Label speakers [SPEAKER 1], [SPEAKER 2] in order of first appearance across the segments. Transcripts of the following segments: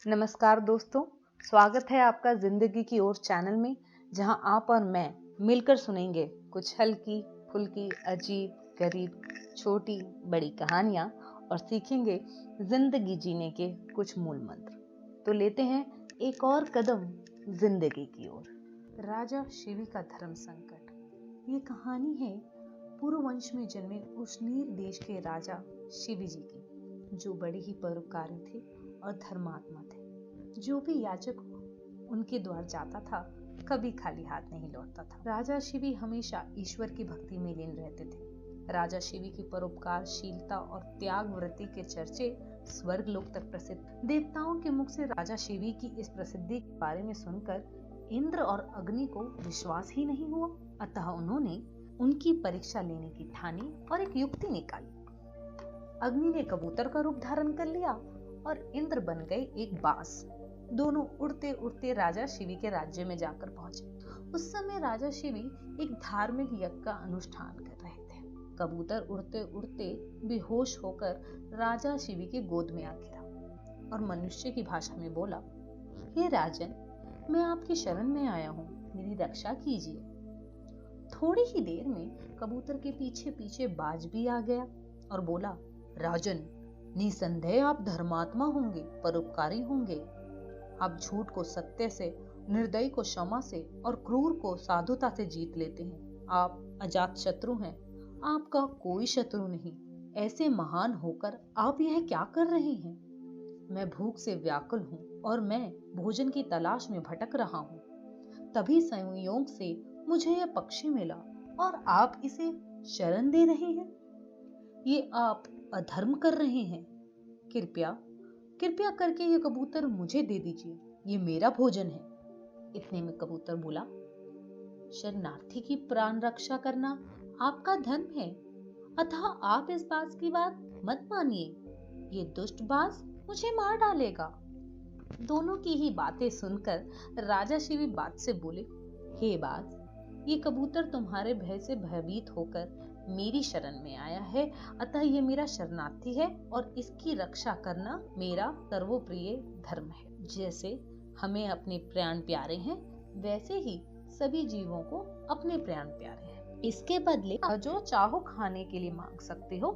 [SPEAKER 1] नमस्कार दोस्तों, स्वागत है आपका जिंदगी की ओर चैनल में, जहां आप और मैं मिलकर सुनेंगे कुछ हल्की फुल्की अजीब गरीब छोटी बड़ी कहानियां और सीखेंगे जिंदगी जीने के कुछ मूल मंत्र। तो लेते हैं एक और कदम जिंदगी की ओर। राजा शिवी का धर्म संकट। ये कहानी है पूर्व वंश में जन्मे उशनीर देश के राजा शिवी जी की, जो बड़े ही परोपकारी थे और धर्मात्मा थे। जो भी याचक उनके द्वार जाता था, कभी खाली हाथ नहीं लौटता था। राजा शिवी हमेशा ईश्वर की भक्ति में लीन रहते थे। राजा शिवी की परोपकारशीलता और त्याग वृत्ति के चर्चे स्वर्ग लोक तक प्रसिद्ध। देवताओं के मुख से राजा शिवी की इस प्रसिद्धि के बारे में सुनकर इंद्र और अग्नि को विश्वास ही नहीं हुआ। अतः उन्होंने उनकी परीक्षा लेने की ठानी और एक युक्ति निकाली। अग्नि ने कबूतर का रूप धारण कर लिया और इंद्र बन गए एक बाज। दोनों उड़ते उड़ते राजा शिवी के राज्य में जाकर पहुंचे। उस समय राजा शिवी एक धार्मिक यज्ञ का अनुष्ठान कर रहे थे। कबूतर उड़ते उड़ते बेहोश होकर राजा शिवी की गोद में आ गिरा और मनुष्य की भाषा में बोला, हे राजन, मैं आपकी शरण में आया हूँ, मेरी रक्षा कीजिए। थोड़ी ही देर में कबूतर के पीछे पीछे बाज भी आ गया और बोला, राजन, निसंदेह आप धर्मात्मा होंगे, परोपकारी होंगे। आप झूठ को सत्य से, निर्दयी को क्षमा से और क्रूर को साधुता से जीत लेते हैं। आप अजात शत्रु हैं, आपका कोई शत्रु नहीं। ऐसे महान होकर आप यह क्या कर रहे हैं? मैं भूख से व्याकुल हूँ और मैं भोजन की तलाश में भटक रहा हूँ। तभी संयोग से मुझे यह पक्षी मिला और आप इसे शरण दे रहे हैं। ये आप अधर्म कर रहे हैं। कृपया कृपया करके ये कबूतर मुझे दे दीजिए, ये मेरा भोजन है। इतने में कबूतर बोला, शरणार्थी की प्राण रक्षा करना आपका धर्म है, अतः आप इस बाज की बात मत मानिए। ये दुष्ट बाज मुझे मार डालेगा। दोनों की ही बातें सुनकर राजा शिवी बाज से बोले, हे बाज, ये कबूतर तुम्हारे भय से भयभीत होकर मेरी शरण में आया है, अतः ये मेरा शरणार्थी है और इसकी रक्षा करना मेरा सर्वप्रिय धर्म है। जैसे हमें अपने प्राण प्यारे हैं, वैसे ही सभी जीवों को अपने प्राण प्यारे हैं। इसके बदले जो चाहो खाने के लिए मांग सकते हो,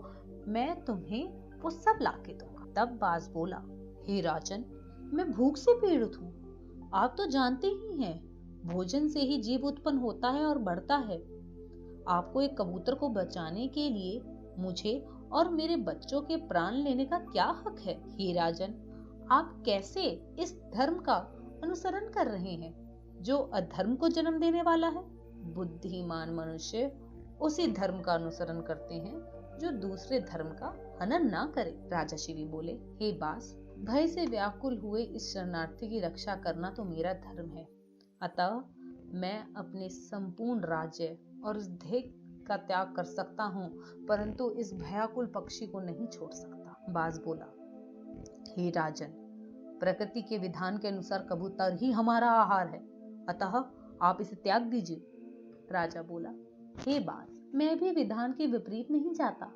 [SPEAKER 1] मैं तुम्हें वो सब लाके दूंगा। तब बाज बोला, हे राजन, मैं भूख से पीड़ित हूँ। आप तो जानते ही हैं, भोजन से ही जीव उत्पन्न होता है और बढ़ता है। आपको एक कबूतर को बचाने के लिए मुझे और मेरे बच्चों के प्राण लेने का क्या हक है? हे राजन, आप कैसे इस धर्म का अनुसरण कर रहे हैं जो अधर्म को जन्म देने वाला है? बुद्धिमान मनुष्य उसी धर्म का अनुसरण करते हैं जो दूसरे धर्म का हनन ना करे। राजा शिवी बोले, हे बास, भय से व्याकुल हुए इस शरणार्थी की रक्षा करना तो मेरा धर्म है, अतः मैं अपने संपूर्ण राज्य और इस देह का त्याग कर सकता हूँ, परंतु इस भयाकुल पक्षी को नहीं छोड़ सकता। बाज बोला, हे राजन, प्रकृति के विधान के अनुसार कबूतर ही हमारा आहार है, अतः आप इसे त्याग दीजिए। राजा बोला, हे बाज, मैं भी विधान के विपरीत नहीं जाता।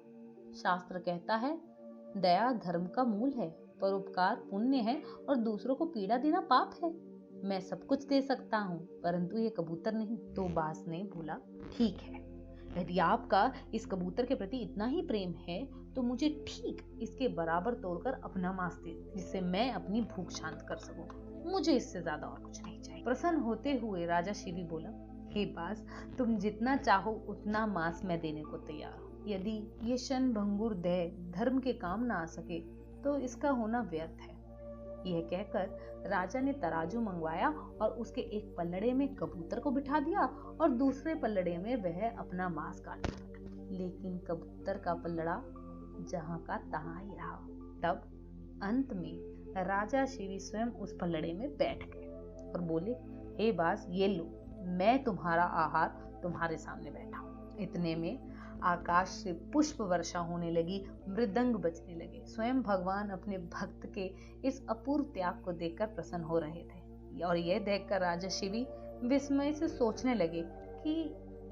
[SPEAKER 1] शास्त्र कहता है, दया धर्म का मूल है, परोपकार पुण्य है और दूसरों को पीड़ा देना पाप है। मैं सब कुछ दे सकता हूँ, परंतु ये कबूतर नहीं। तो बाज ने बोला, ठीक है, यदि आपका इस कबूतर के प्रति इतना ही प्रेम है तो मुझे ठीक इसके बराबर तोड़कर अपना मांस दे, जिससे मैं अपनी भूख शांत कर सकूं। मुझे इससे ज्यादा और कुछ नहीं चाहिए। प्रसन्न होते हुए राजा शिवी बोला, हे बाज, तुम जितना चाहो उतना मांस मैं देने को तैयार हूँ। यदि ये क्षण भंगुर देह धर्म के काम ना आ सके तो इसका होना व्यर्थ है। यह कहकर राजा ने तराजू मंगवाया और उसके एक पल्लड़े में कबूतर को बिठा दिया और दूसरे पल्लड़े में वह अपना मांस काटने लगा। लेकिन कबूतर का पल्लड़ा जहां का तहां ही रहा। तब अंत में राजा शिवी स्वयं उस पल्लड़े में बैठ गए और बोले, हे बास, ये लो, मैं तुम्हारा आहार तुम्हारे सामने बैठा हूँ। इतने में आकाश से पुष्प वर्षा होने लगी, मृदंग बजने लगे। स्वयं भगवान अपने भक्त के इस अपूर्व त्याग को देखकर प्रसन्न हो रहे थे और यह देखकर राजा शिवी विस्मय से सोचने लगे कि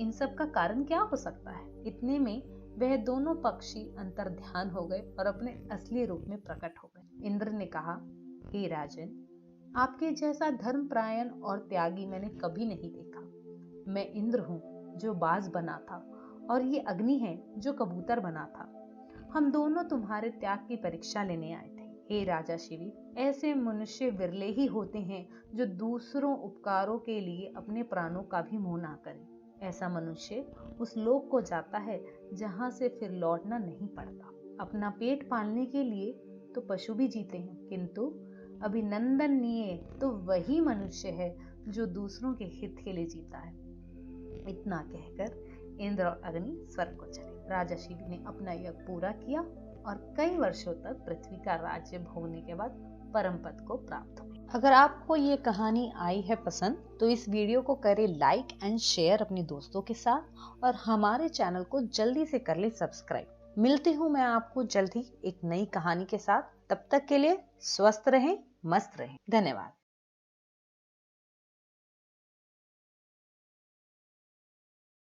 [SPEAKER 1] इन सब का कारण क्या हो सकता है। इतने में वह दोनों पक्षी अंतर्ध्यान हो गए और अपने असली रूप में प्रकट हो गए। इंद्र ने कहा, हे राजन, आपके जैसा धर्मपरायण और त्यागी मैंने कभी नहीं देखा। मैं इंद्र हूँ जो बाज बना था और ये अग्नि है जो कबूतर बना था। हम दोनों तुम्हारे त्याग की परीक्षा लेने आए थे। हे राजा शिवी, ऐसे मनुष्य विरले ही होते हैं जो दूसरों उपकारों के लिए अपने प्राणों का भी मोह ना करें। ऐसा मनुष्य उस लोक को जाता है जहां से फिर लौटना नहीं पड़ता। अपना पेट पालने के लिए तो पशु भी जीते हैं, किंतु अभिनंदनीय तो वही मनुष्य है जो दूसरों के हित के लिए जीता है। इतना कहकर इंद्र और अग्नि स्वर्ग को चले। राजा शिवी ने अपना यज्ञ पूरा किया और कई वर्षों तक पृथ्वी का राज्य भोगने के बाद परम पद को प्राप्त हुए। अगर आपको ये कहानी आई है पसंद तो इस वीडियो को करें लाइक एंड शेयर अपने दोस्तों के साथ और हमारे चैनल को जल्दी से कर ले सब्सक्राइब। मिलती हूँ मैं आपको जल्द ही एक नई कहानी के साथ। तब तक के लिए स्वस्थ रहें, मस्त रहें। धन्यवाद।